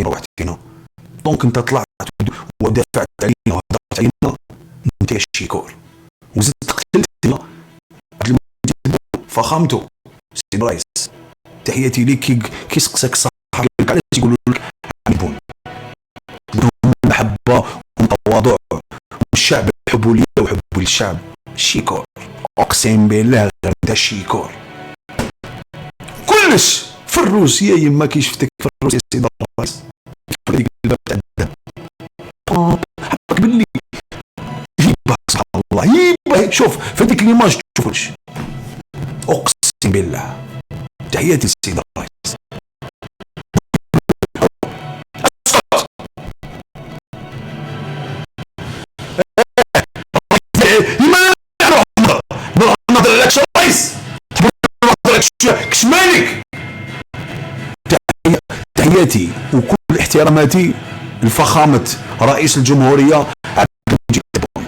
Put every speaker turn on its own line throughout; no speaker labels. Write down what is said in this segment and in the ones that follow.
روحتينا دونك انت طلعت ودافعت علينا وهضرت علينا انت الشيكور وزدت قتلتنا فخامته سي رايس. تحياتي ليك كيسقسك صاحبي علاش يقولوا لك عيبون المحبه والتواضع والشعب يحبوا لي ويحبوا للشعب. شيكور اقسم بالله غير انت شيكور كلش في الروسيه يما كي شفتك في الروسيه سي رايس في ديك الباب تاع الذهب حبك باللي يبا سبحان الله يبا شوف في هذيك ليماج تشوفوش اقسم بالله. تحياتي للسيد الرئيس. ما نهضر عليكش الرئيس كش مالك. تحياتي وكل احتراماتي لفخامة رئيس الجمهورية عبد المجيد تبون.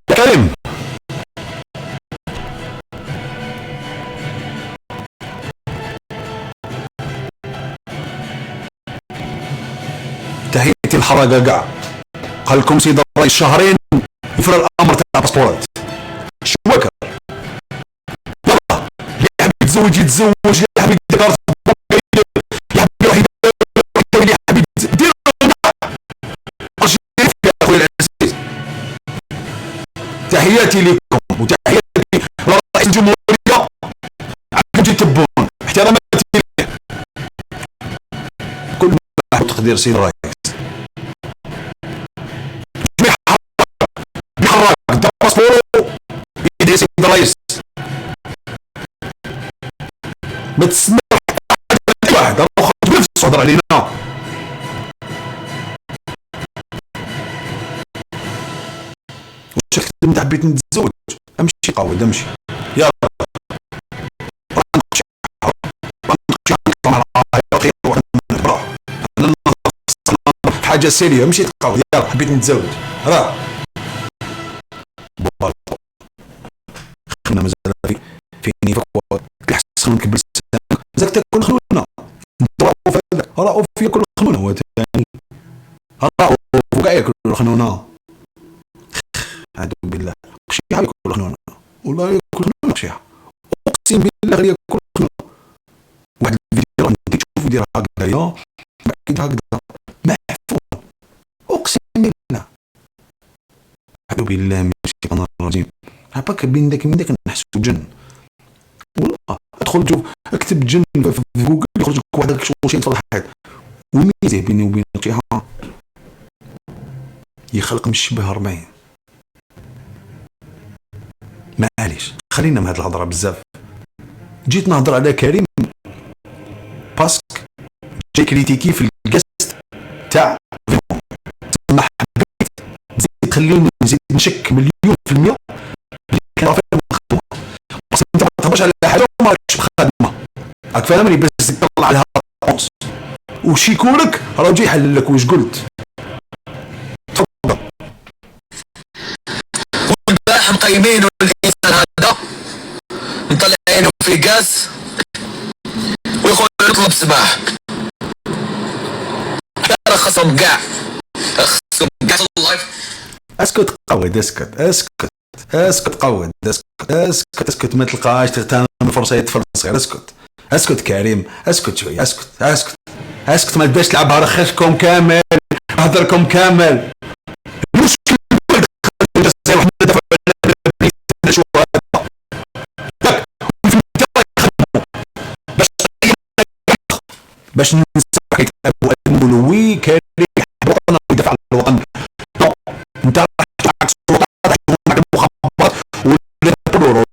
كريم تحياتي الحرقة كاع قال لكم سيد الرئيس شهرين يفرى الامر تاع باسبورات شواكر يلا اللي حاب يتزوج يتزوج اللي حاب يدير اللي حاب يروح اللي حاب يدير يا اخويا العزيز. تحياتي لكم وتحياتي لرئيس الجمهورية عبد المجيد تبون. احتراماتي ليه كل ما تقدير سيد الرئيس بيحرك دار باسبورو بيدي سيد الرئيس ما تسمع واحد راه خرج بنفسه هضر علينا. واش انت حبيت نتزوج امشي قاود امشي يلا حاجه سيريه مشيت تقاود يلا حبيت نتزوج راه خلنا مازال فيني فوق الحسن كبر السنه مازال تاكل خلونا نضربوا في هذاك راه في ياكل خلونا هو ثاني راه كاع ياكل خلونا اعوذ بالله شي حاجه ياكل خلونا والله ياكل خلونا شي حاجه اقسم بالله غير ياكل خلونا. واحد الفيديو راه تشوف يدير هكذايا بعد هكذا محفوظ اقسم بالله اعوذ بالله من الشيطان الرجيم. عباك بين ذاك من ذاك نحسو جن والله ادخل شوف اكتب جن في جوجل يخرج لك واحد شي في الحيط وميزه بيني وبينك شي ها يخلق من الشبه 40. معليش خلينا من هاد الهضره بزاف. جيت نهضر على كريم باسك جاي كريتيكي في الكاست تاع ما حبيت تزيد تخليني نزيد نشك مليون في المية كان في الخدمه بس انت ما تهضرش على حاجه وما راكش بخدمه راك فاهمني بس تطلع عليها طونس وشيكورك راه جاي يحلل لك واش قلت. تفضل.
والبارح مقيمين الانسان هذا مطلعينه في كاس ويقول يطلب سماح رخصهم كاع رخصهم كاع في اللايف.
اسكت قود اسكت قود اسكت ما تلقاش تغتنم الفرصه يتفرص غير اسكت كريم اسكت شويه اسكت ما تبقاش تلعبها رخشكم كامل هضركم كامل المشكل باش ننسى كتاب المولوي كريم وطن يدافع عن الوطن. انت معك السلطات معك المخابرات والبول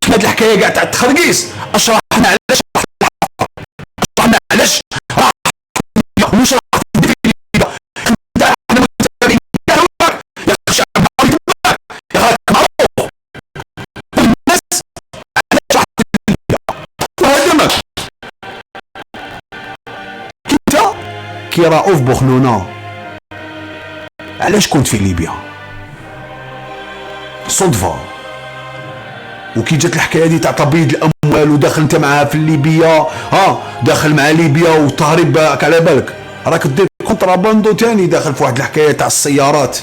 هاد الحكايه كاع تاع التخرقيس اشرحنا علاش واش انتي رؤوف بوخنونة علاش كنت في ليبيا؟ صدفة. وكي جات الحكايه دي تاع تبييض الاموال وداخل انت معاها في ليبيا، داخل مع ليبيا وتهرب على بالك راك دير كونتراباندو تاني داخل في واحد الحكايه تاع السيارات.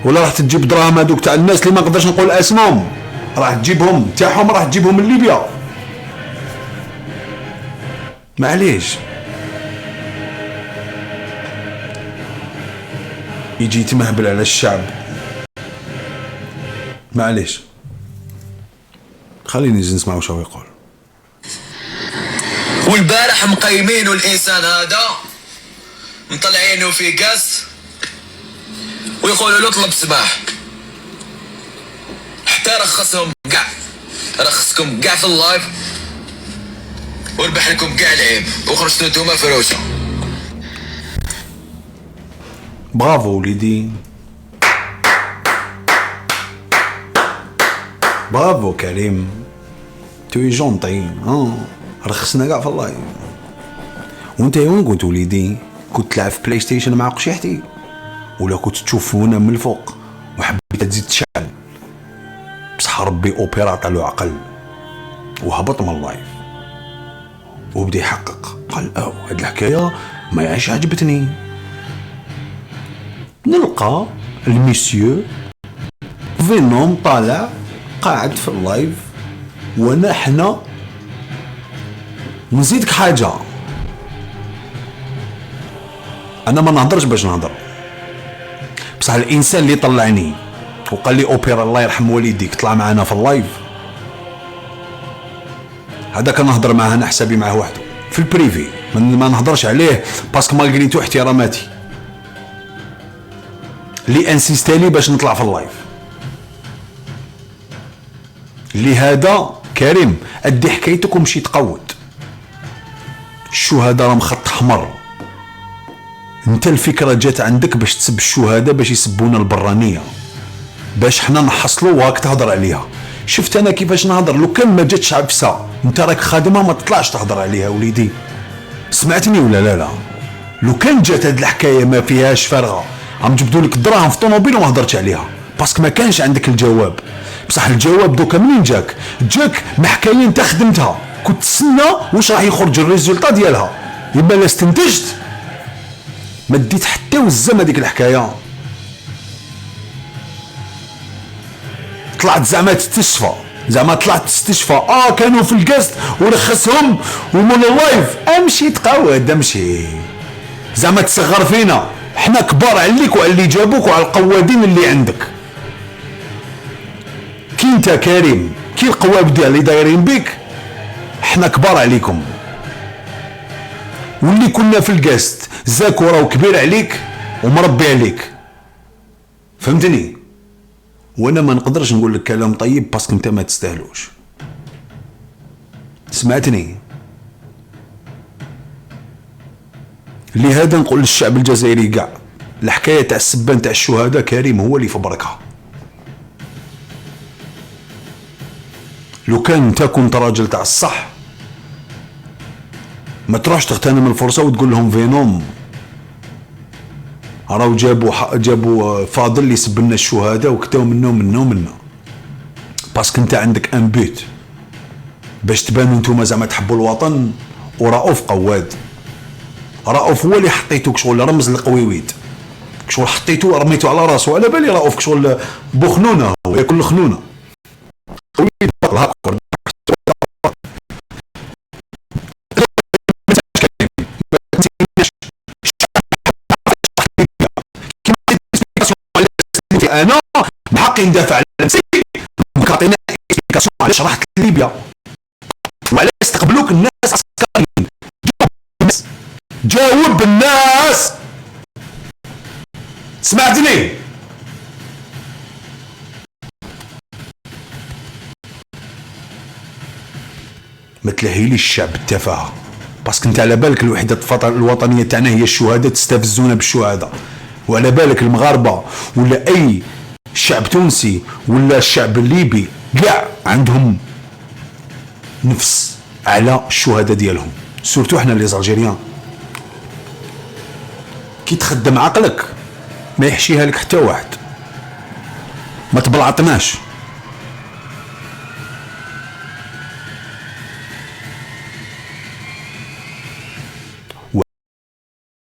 ولا راح تجيب دراهم هذوك تاع الناس اللي ما نقدرش نقول اسمهم، راح تجيبهم تاعهم، راح تجيبهم من ليبيا. معليش يجي يتمهبل على الشعب. معليش خليني نجي نسمع واش هو يقول.
والبارح مقيمينه الانسان هذا مطلعينه في قاس ويقولوا له اطلب سماح، حتى رخصهم كاع، رخصكم كاع في اللايف وربح لكم كاع العيب وخرجتوا نتوما فروشه.
برافو وليدي، برافو كريم، توي جونطي. رخصنا كاع في اللايف. وانت وين كنت وليدي؟ كنت تلعب في بلاي ستيشن مع قشيحتي، ولا كنت تشوفونا من الفوق وحبيت تزيد تشعل؟ بصح ربي اوبيرا طالو عقل وهبط من اللايف وبدا يحقق. قال هاد الحكايه ما يعيش عجبتني. نلقى الميسيو فينوم طالع قاعد في اللايف وانا حنا نزيدك حاجه، انا ما نهضرش باش نهضر، بصح الانسان اللي طلعني وقال لي اوبيرا الله يرحم والديك طلع معنا في اللايف، هذا كنهضر معاه انا حسابي معاه وحده في البريفي، ما نهضرش عليه باسكو مالغريتو احتراماتي اللي انسيستالي باش نطلع في اللايف. لهذا كريم ادي حكايتك ومشي تقود. الشهداء راه مخط احمر، انت الفكره جات عندك باش تسب الشهداء باش يسبونا البرانيه باش حنا نحصلوا وهاك تهضر عليها. شفت انا كيفاش نهضر؟ لو كان ما جاتش عفسه انت راك خادمه ما تطلعش تهضر عليها وليدي. سمعتني ولا لا؟ لو كان جات هاد الحكايه ما فيهاش فارغه عم جبدوا لك الدراهم في طوموبيل وما هضرتش عليها باسكو ما كانش عندك الجواب. بصح الجواب دوكا منين جاك؟ جاك محكايه انت خدمتها، كنت تسنى واش راح يخرج الريزولطا ديالها، يبقى لا استنتجت ما ديت حتى وزم هذيك الحكايه. طلعت زعما تستشفى، زعما طلعت تستشفى كانوا في القسط ورخصهم ومن اللايف. امشي تقود، امشي زعما تصغر فينا، حنا كبار عليك وعلى اللي جابوك وعلى القوادين اللي عندك. كي انت كريم، كي القواب ديال اللي دايرين بك، حنا كبار عليكم، واللي كنا في القسط زاك وراه كبير عليك ومربي عليك، فهمتني؟ وانا ما نقدرش نقول لك كلام طيب باسكو انت ما تستاهلوش. سمعتني؟ لهذا نقول للشعب الجزائري كاع الحكايه تاع السبان تاع الشهداء كريم هو اللي فبركها. لو كان انت كنت راجل تاع الصح ما تروحش تغتنم الفرصه وتقول لهم فينوم راهو جابوا فاضل اللي يسب لنا الشهداء وكتاو منا باسكو انت عندك ان بيت باش تبانوا نتوما زعما تحبوا الوطن. ورؤوف قواد، رؤوف هو اللي حطيتو كشغل رمز القويويد، كشغل حطيتو رميتو على راسو. على بالي رؤوف كشغل بوخنونه هو ياكل الخنونه انا بحقي ندافع على نفسي. كاطينا اكسبليكاسيون علاش راحت ليبيا وعلاش استقبلوك الناس عسكريين. جاوب الناس، سمعتني؟ ما تلهيلي الشعب التفاهه باسكو انت على بالك الوحده الوطنيه تاعنا هي الشهداء، تستفزونا بالشهداء، وعلى بالك المغاربه ولا اي شعب تونسي ولا الشعب الليبي كاع عندهم نفس على الشهداء ديالهم، سورتو حنا لي زالجيريان. كي تخدم عقلك ما يحشيها لك حتى واحد، ما تبلعطناش.